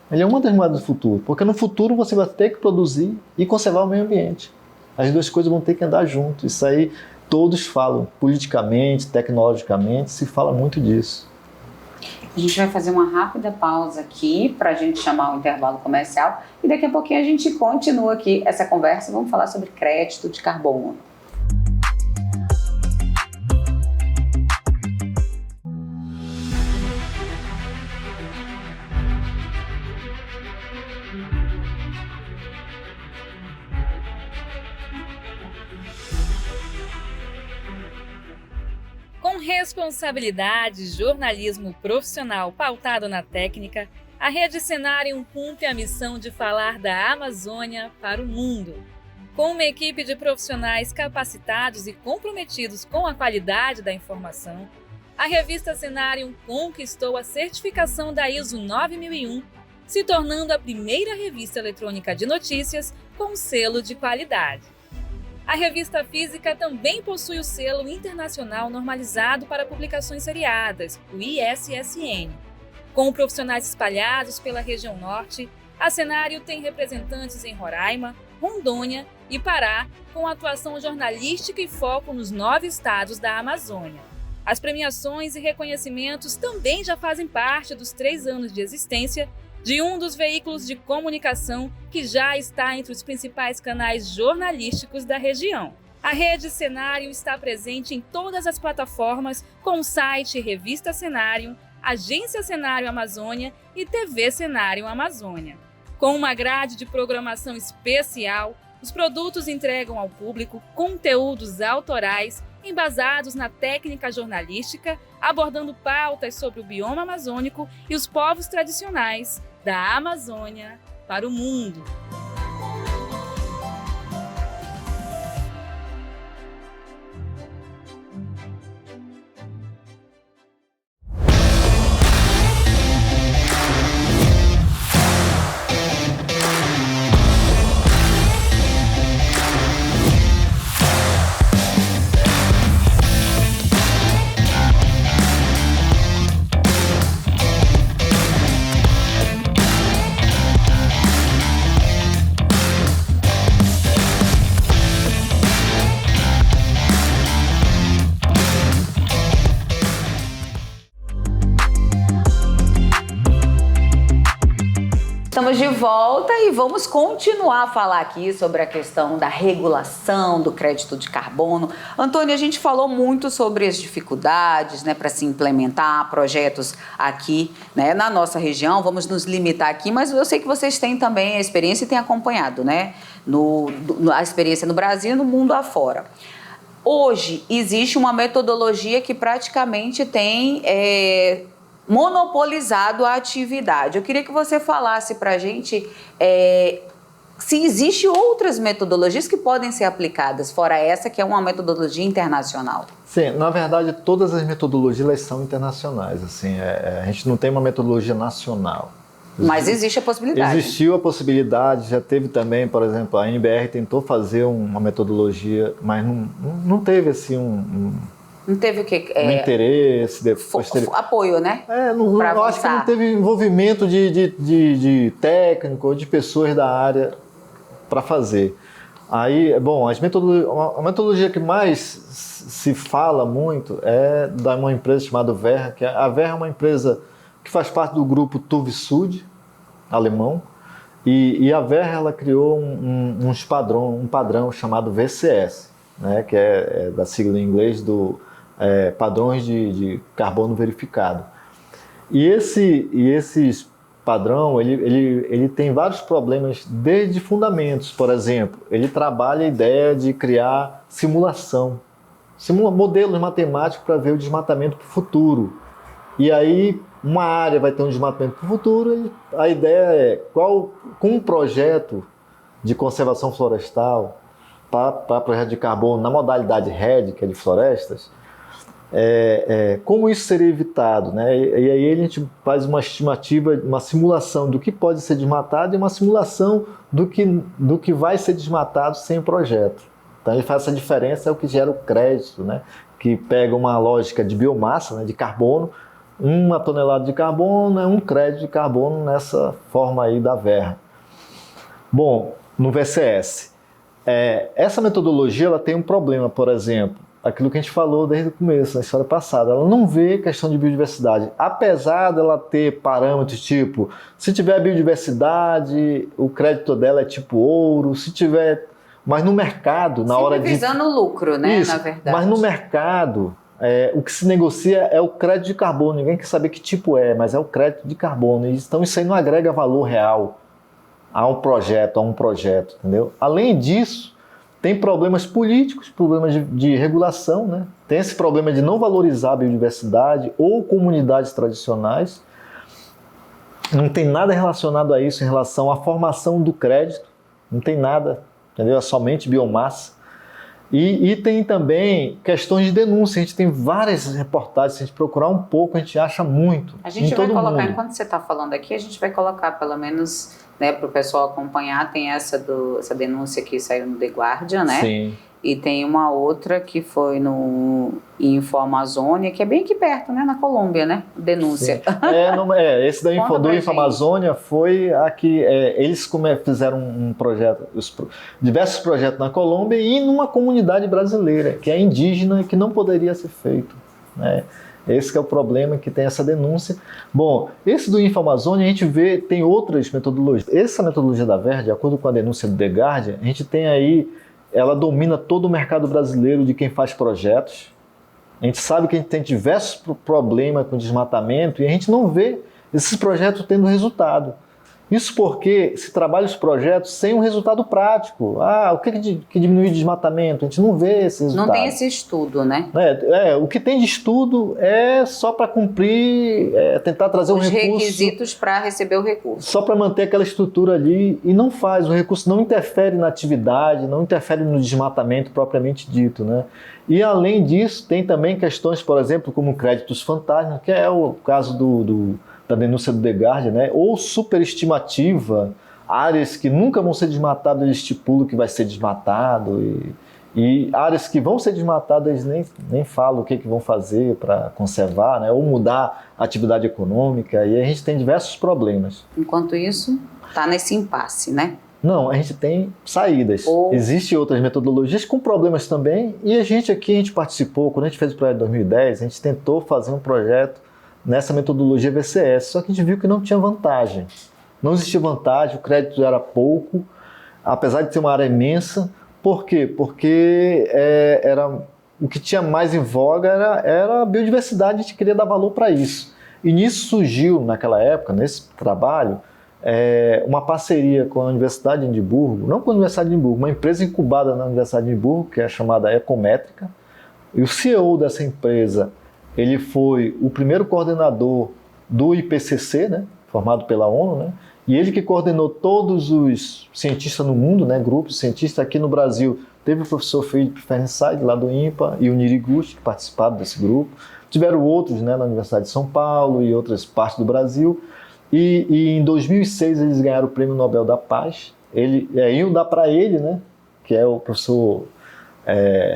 Ele é uma das moedas do futuro, porque no futuro você vai ter que produzir e conservar o meio ambiente. As duas coisas vão ter que andar juntos. Isso aí todos falam, politicamente, tecnologicamente, se fala muito disso. A gente vai fazer uma rápida pausa aqui para a gente chamar o intervalo comercial e daqui a pouquinho a gente continua aqui essa conversa. Vamos falar sobre crédito de carbono. Com responsabilidade, jornalismo profissional pautado na técnica, a Rede Cenarium cumpre a missão de falar da Amazônia para o mundo. Com uma equipe de profissionais capacitados e comprometidos com a qualidade da informação, a revista Cenarium conquistou a certificação da ISO 9001, se tornando a primeira revista eletrônica de notícias com selo de qualidade. A revista física também possui o selo internacional normalizado para publicações seriadas, o ISSN. Com profissionais espalhados pela região norte, a Cenarium tem representantes em Roraima, Rondônia e Pará, com atuação jornalística e foco nos 9 estados da Amazônia. As premiações e reconhecimentos também já fazem parte dos 3 anos de existência de um dos veículos de comunicação que já está entre os principais canais jornalísticos da região. A Rede Cenarium está presente em todas as plataformas com o site Revista Cenarium, Agência Cenarium Amazônia e TV Cenarium Amazônia. Com uma grade de programação especial, os produtos entregam ao público conteúdos autorais embasados na técnica jornalística, abordando pautas sobre o bioma amazônico e os povos tradicionais da Amazônia para o mundo. Estamos de volta e vamos continuar a falar aqui sobre a questão da regulação do crédito de carbono. Antônio, a gente falou muito sobre as dificuldades, né, para se implementar projetos aqui, né, na nossa região. Vamos nos limitar aqui, mas eu sei que vocês têm também a experiência e têm acompanhado, né, a experiência no Brasil e no mundo afora. Hoje existe uma metodologia que praticamente tem monopolizado a atividade. Eu queria que você falasse para a gente se existem outras metodologias que podem ser aplicadas, fora essa que é uma metodologia internacional. Sim, na verdade todas as metodologias elas são internacionais. Assim, a gente não tem uma metodologia nacional. Mas existe a possibilidade. Existiu a possibilidade, já teve também, por exemplo, a NBR tentou fazer uma metodologia, mas não teve assim Não teve o quê? Interesse, depois teve apoio, né? Eu acho que não teve envolvimento de técnico ou de pessoas da área para fazer. Aí, bom, a metodologia que mais se fala muito é de uma empresa chamada Verra, que a Verra é uma empresa que faz parte do grupo TÜV SÜD, alemão, e a Verra ela criou um padrão chamado VCS, né, que é da sigla em inglês do padrões de carbono verificado. E esses padrão, ele tem vários problemas desde fundamentos. Por exemplo, ele trabalha a ideia de criar modelos matemáticos para ver o desmatamento para o futuro. E aí, uma área vai ter um desmatamento para o futuro, e a ideia é, com um projeto de conservação florestal, para projeto de carbono na modalidade REDD, que é de florestas, como isso seria evitado, né? E aí a gente faz uma estimativa, uma simulação do que pode ser desmatado e uma simulação do que vai ser desmatado sem o projeto. Então ele faz essa diferença, é o que gera o crédito, né? Que pega uma lógica de biomassa, né? De carbono, 1 tonelada de carbono é um crédito de carbono nessa forma aí da Verra. Bom, no VCS, essa metodologia ela tem um problema, por exemplo, aquilo que a gente falou desde o começo, na história passada, ela não vê questão de biodiversidade, apesar dela ter parâmetros tipo, se tiver biodiversidade, o crédito dela é tipo ouro, se tiver, mas no mercado, na hora de... visando lucro, né, isso, na verdade. Mas no mercado, o que se negocia é o crédito de carbono, ninguém quer saber que tipo mas é o crédito de carbono, então isso aí não agrega valor real a um projeto, entendeu? Além disso, tem problemas políticos, problemas de regulação, né? Tem esse problema de não valorizar a biodiversidade ou comunidades tradicionais. Não tem nada relacionado a isso em relação à formação do crédito, não tem nada, entendeu? É somente biomassa. E tem também questões de denúncia, a gente tem várias reportagens, se a gente procurar um pouco, a gente acha muito. A gente vai colocar, enquanto você está falando aqui, a gente vai colocar pelo menos, né, para o pessoal acompanhar, tem essa denúncia que saiu no The Guardian, né? Sim. E tem uma outra que foi no InfoAmazônia, que é bem aqui perto, né? Na Colômbia, né? Denúncia. Esse do InfoAmazônia foi a que eles fizeram um projeto, diversos projetos na Colômbia e numa comunidade brasileira, que é indígena e que não poderia ser feito, né? Esse que é o problema, que tem essa denúncia. Bom, esse do InfoAmazônia a gente vê, tem outras metodologias. Essa metodologia da Verra, de acordo com a denúncia do The Guardian, a gente tem aí, ela domina todo o mercado brasileiro de quem faz projetos. A gente sabe que a gente tem diversos problemas com desmatamento e a gente não vê esses projetos tendo resultado. Isso porque se trabalha os projetos sem um resultado prático. O que diminui o desmatamento? A gente não vê esse resultado. Não tem esse estudo, né? O que tem de estudo é só para cumprir, tentar trazer um recurso. Os requisitos para receber o recurso. Só para manter aquela estrutura ali e não faz. O recurso não interfere na atividade, não interfere no desmatamento propriamente dito, né? E além disso, tem também questões, por exemplo, como créditos fantasma, que é o caso da denúncia do The Guardian, né? Ou superestimativa, áreas que nunca vão ser desmatadas, eles estipulam que vai ser desmatado, e áreas que vão ser desmatadas, eles nem falam o que vão fazer para conservar, né? Ou mudar a atividade econômica, e a gente tem diversos problemas. Enquanto isso, está nesse impasse, né? Não, a gente tem saídas. Existem outras metodologias com problemas também, e a gente participou, quando a gente fez o projeto em 2010, a gente tentou fazer um projeto nessa metodologia VCS, só que a gente viu que não tinha vantagem. Não existia vantagem, o crédito era pouco, apesar de ter uma área imensa. Por quê? Porque o que tinha mais em voga era a biodiversidade, a gente queria dar valor para isso. E nisso surgiu, naquela época, nesse trabalho, uma parceria com a Universidade de Edimburgo, não com a Universidade de Edimburgo, uma empresa incubada na Universidade de Edimburgo, que é chamada Ecométrica, e o CEO dessa empresa, ele foi o primeiro coordenador do IPCC, né, formado pela ONU, né, e ele que coordenou todos os cientistas no mundo, né, grupos de cientistas. Aqui no Brasil teve o professor Felipe Fernside, lá do INPA, e o Niriguchi, que participaram desse grupo. Tiveram outros, né, na Universidade de São Paulo e outras partes do Brasil. E em 2006 eles ganharam o Prêmio Nobel da Paz. Iam dar para ele, né, que é o professor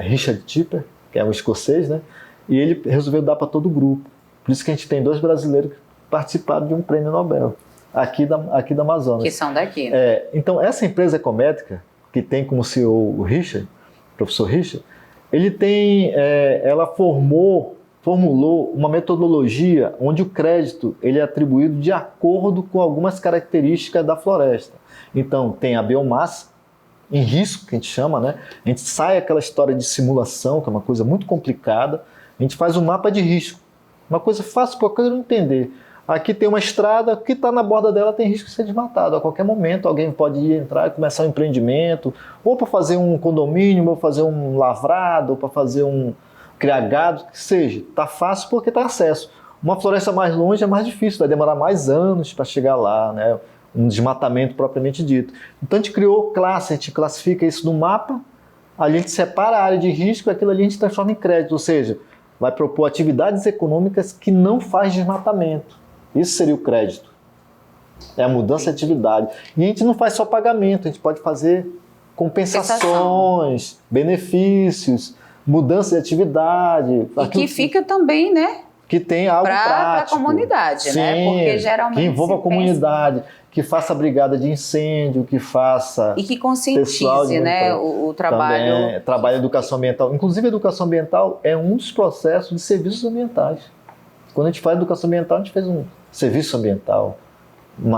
Richard Tipper, que é um escocês, né, e ele resolveu dar para todo o grupo. Por isso que a gente tem 2 brasileiros que participaram de um prêmio Nobel. aqui da Amazonas. Que são daqui. Então, essa empresa Ecométrica, que tem como CEO o Richard, o professor Richard, ela formulou uma metodologia onde o crédito ele é atribuído de acordo com algumas características da floresta. Então, tem a biomassa em risco, que a gente chama, né? A gente sai aquela história de simulação, que é uma coisa muito complicada, a gente faz um mapa de risco. Uma coisa fácil para qualquer um entender. Aqui tem uma estrada, que está na borda dela tem risco de ser desmatado. A qualquer momento alguém pode entrar e começar um empreendimento, ou para fazer um condomínio, ou fazer um lavrado, ou para fazer criar gado, que seja. Está fácil porque está acesso. Uma floresta mais longe é mais difícil, vai demorar mais anos para chegar lá, né? Um desmatamento propriamente dito. Então a gente criou classe, a gente classifica isso no mapa, a gente separa a área de risco e aquilo ali a gente transforma em crédito, ou seja, vai propor atividades econômicas que não faz desmatamento. Isso seria o crédito. É a mudança de atividade. E a gente não faz só pagamento, a gente pode fazer compensações, benefícios, mudança de atividade. E que fica também, né? Que tem algo prático. Para a comunidade, sim, né? Porque geralmente que envolva a comunidade, que faça brigada de incêndio, que faça... E que conscientize, né, o trabalho... Também, trabalho de educação ambiental. Inclusive, a educação ambiental é um dos processos de serviços ambientais. Quando a gente faz educação ambiental, a gente fez um serviço ambiental.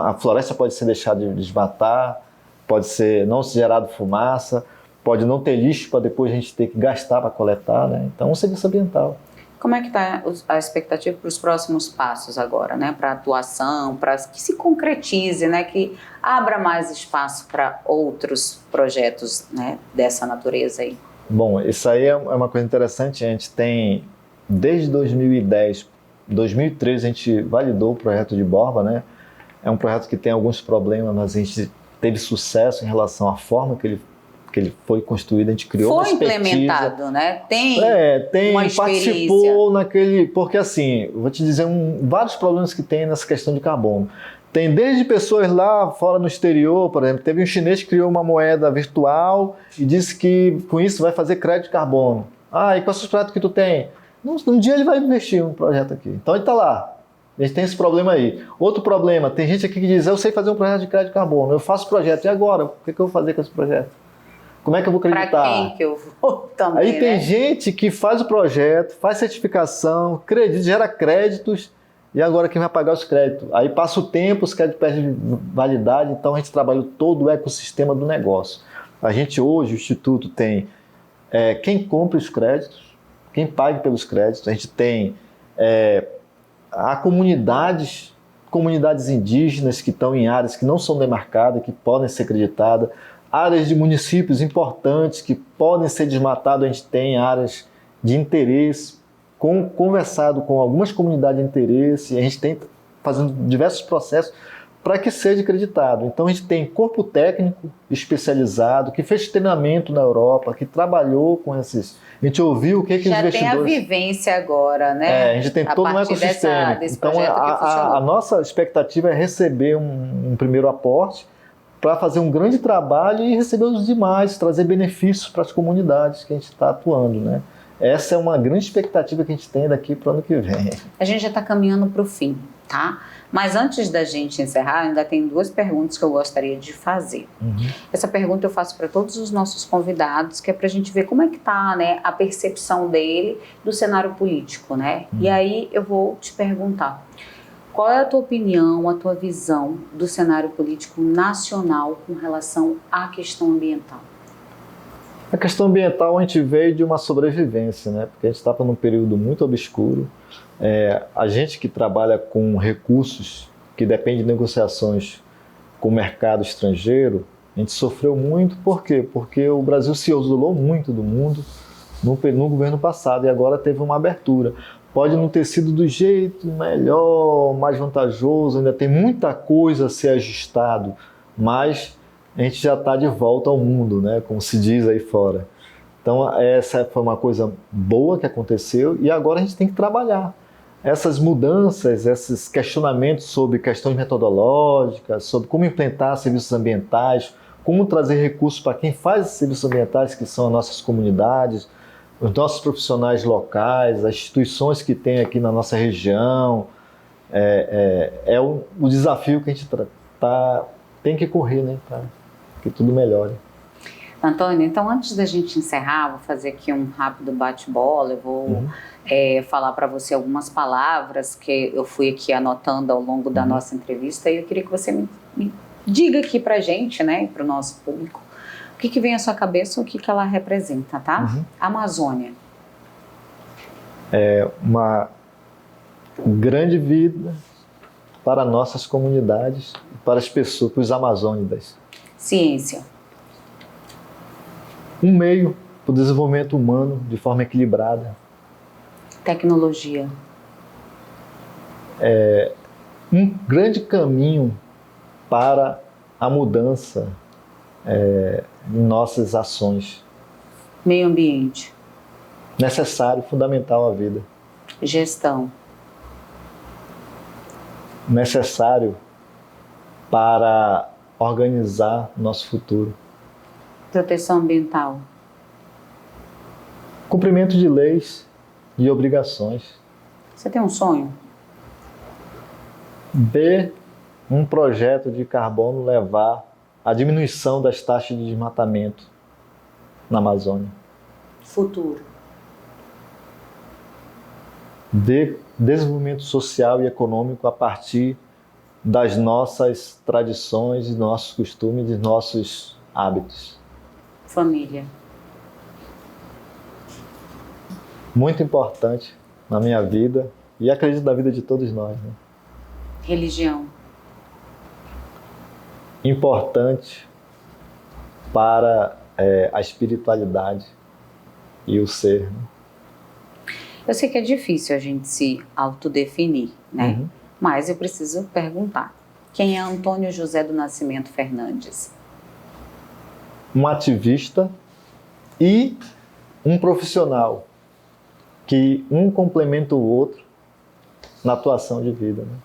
A floresta pode ser deixada de desmatar, pode ser não ser gerado fumaça, pode não ter lixo para depois a gente ter que gastar para coletar, né? Então, é um serviço ambiental. Como é que está a expectativa para os próximos passos agora, né? Para a atuação, para que se concretize, né? Que abra mais espaço para outros projetos, né? Dessa natureza aí. Bom, isso aí é uma coisa interessante. A gente tem, desde 2010, 2013, a gente validou o projeto de Borba, né? É um projeto que tem alguns problemas, mas a gente teve sucesso em relação à forma que ele foi construído, a gente criou uma expertise. Foi implementado, né? Tem uma participou naquele... Porque assim, eu vou te dizer vários problemas que tem nessa questão de carbono. Tem desde pessoas lá fora no exterior, por exemplo, teve um chinês que criou uma moeda virtual e disse que com isso vai fazer crédito de carbono. E quais são os projetos que tu tem? Um dia ele vai investir um projeto aqui. Então ele está lá. A gente tem esse problema aí. Outro problema, tem gente aqui que diz, eu sei fazer um projeto de crédito de carbono, eu faço projeto, e agora? O que eu vou fazer com esse projeto? Como é que eu vou acreditar? Para quem que eu vou também, aí tem gente que faz o projeto, faz certificação, gera créditos, e agora quem vai pagar os créditos? Aí passa o tempo, os créditos perdem validade, então a gente trabalha todo o ecossistema do negócio. A gente hoje, o Instituto tem quem compra os créditos, quem paga pelos créditos, a gente tem comunidades indígenas que estão em áreas que não são demarcadas, que podem ser creditadas, áreas de municípios importantes que podem ser desmatados, a gente tem áreas de interesse, conversado com algumas comunidades de interesse, a gente tem fazendo diversos processos para que seja acreditado. Então a gente tem corpo técnico especializado, que fez treinamento na Europa, que trabalhou com esses... A gente ouviu o que os investidores... Já tem a vivência agora, né? A gente tem todo um ecossistema. Então a nossa expectativa é receber um primeiro aporte para fazer um grande trabalho e receber os demais, trazer benefícios para as comunidades que a gente está atuando, né? Essa é uma grande expectativa que a gente tem daqui para o ano que vem. A gente já está caminhando para o fim, tá? Mas antes da gente encerrar, ainda tem 2 perguntas que eu gostaria de fazer. Essa pergunta eu faço para todos os nossos convidados, que é para a gente ver como é que está, né, a percepção dele do cenário político, né? E aí eu vou te perguntar, qual é a tua opinião, a tua visão do cenário político nacional com relação à questão ambiental? A questão ambiental a gente veio de uma sobrevivência, né? Porque a gente estava num período muito obscuro. A gente que trabalha com recursos que dependem de negociações com o mercado estrangeiro, a gente sofreu muito. Por quê? Porque o Brasil se isolou muito do mundo no governo passado e agora teve uma abertura. Pode não ter sido do jeito melhor, mais vantajoso, ainda tem muita coisa a ser ajustado, mas a gente já está de volta ao mundo, né? Como se diz aí fora. Então essa foi uma coisa boa que aconteceu e agora a gente tem que trabalhar. Essas mudanças, esses questionamentos sobre questões metodológicas, sobre como implementar serviços ambientais, como trazer recursos para quem faz serviços ambientais, que são as nossas comunidades, os nossos profissionais locais, as instituições que tem aqui na nossa região, o desafio que a gente tem que correr, né, para que tudo melhore. Antônio, então antes da gente encerrar, vou fazer aqui um rápido bate-bola, eu vou falar para você algumas palavras que eu fui aqui anotando ao longo da nossa entrevista e eu queria que você me diga aqui para a gente, né, para o nosso público, o que vem à sua cabeça, o que ela representa, tá? Amazônia. É uma grande vida para nossas comunidades, para as pessoas, para os amazônidas. Ciência. Um meio para o desenvolvimento humano de forma equilibrada. Tecnologia. Um grande caminho para a mudança em nossas ações. Meio ambiente. Necessário, fundamental à vida. Gestão. Necessário para organizar nosso futuro. Proteção ambiental. Cumprimento de leis e obrigações. Você tem um sonho? B, um projeto de carbono levar à diminuição das taxas de desmatamento na Amazônia. Futuro. D, desenvolvimento social e econômico a partir das nossas tradições, dos nossos costumes, dos nossos hábitos. Família. Muito importante na minha vida e acredito na vida de todos nós, né? Religião. Importante para a espiritualidade e o ser, né? Eu sei que é difícil a gente se autodefinir, né? Mas eu preciso perguntar. Quem é Antônio José do Nascimento Fernandes? Um ativista e um profissional que um complementa o outro na atuação de vida, né?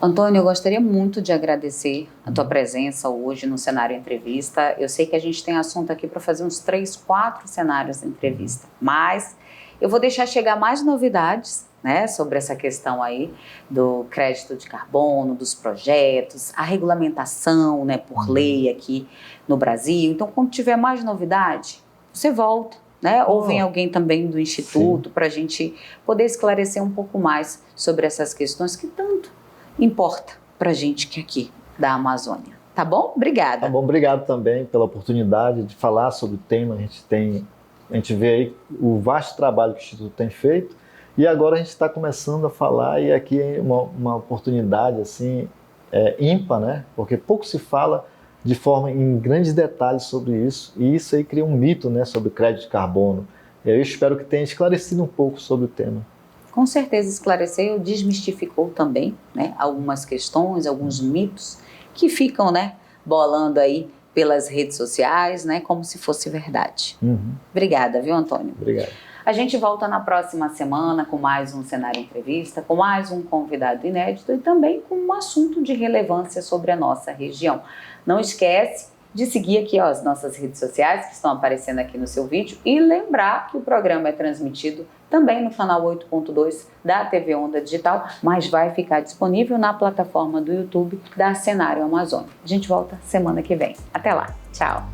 Antônio, eu gostaria muito de agradecer a tua presença hoje no Cenário Entrevista. Eu sei que a gente tem assunto aqui para fazer uns 3, 4 cenários de entrevista, mas eu vou deixar chegar mais novidades, né, sobre essa questão aí do crédito de carbono, dos projetos, a regulamentação, né, por lei aqui no Brasil. Então, quando tiver mais novidade, você volta, né? Ou vem alguém também do Instituto para a gente poder esclarecer um pouco mais sobre essas questões que tanto importa para a gente que é aqui da Amazônia. Tá bom? Obrigada. Tá bom, obrigado também pela oportunidade de falar sobre o tema. A gente vê aí o vasto trabalho que o Instituto tem feito e agora a gente está começando a falar e aqui é uma oportunidade assim, ímpar, né? Porque pouco se fala de forma em grandes detalhes sobre isso e isso aí cria um mito, né, sobre crédito de carbono. E eu espero que tenha esclarecido um pouco sobre o tema. Com certeza esclareceu, desmistificou também, né, algumas questões, alguns mitos que ficam, né, bolando aí pelas redes sociais, né, como se fosse verdade. Obrigada, viu, Antônio? Obrigado. A gente volta na próxima semana com mais um Cenário Entrevista, com mais um convidado inédito e também com um assunto de relevância sobre a nossa região. Não esquece de seguir aqui as nossas redes sociais que estão aparecendo aqui no seu vídeo e lembrar que o programa é transmitido também no canal 8.2 da TV Onda Digital, mas vai ficar disponível na plataforma do YouTube da Cenário Amazônia. A gente volta semana que vem. Até lá. Tchau.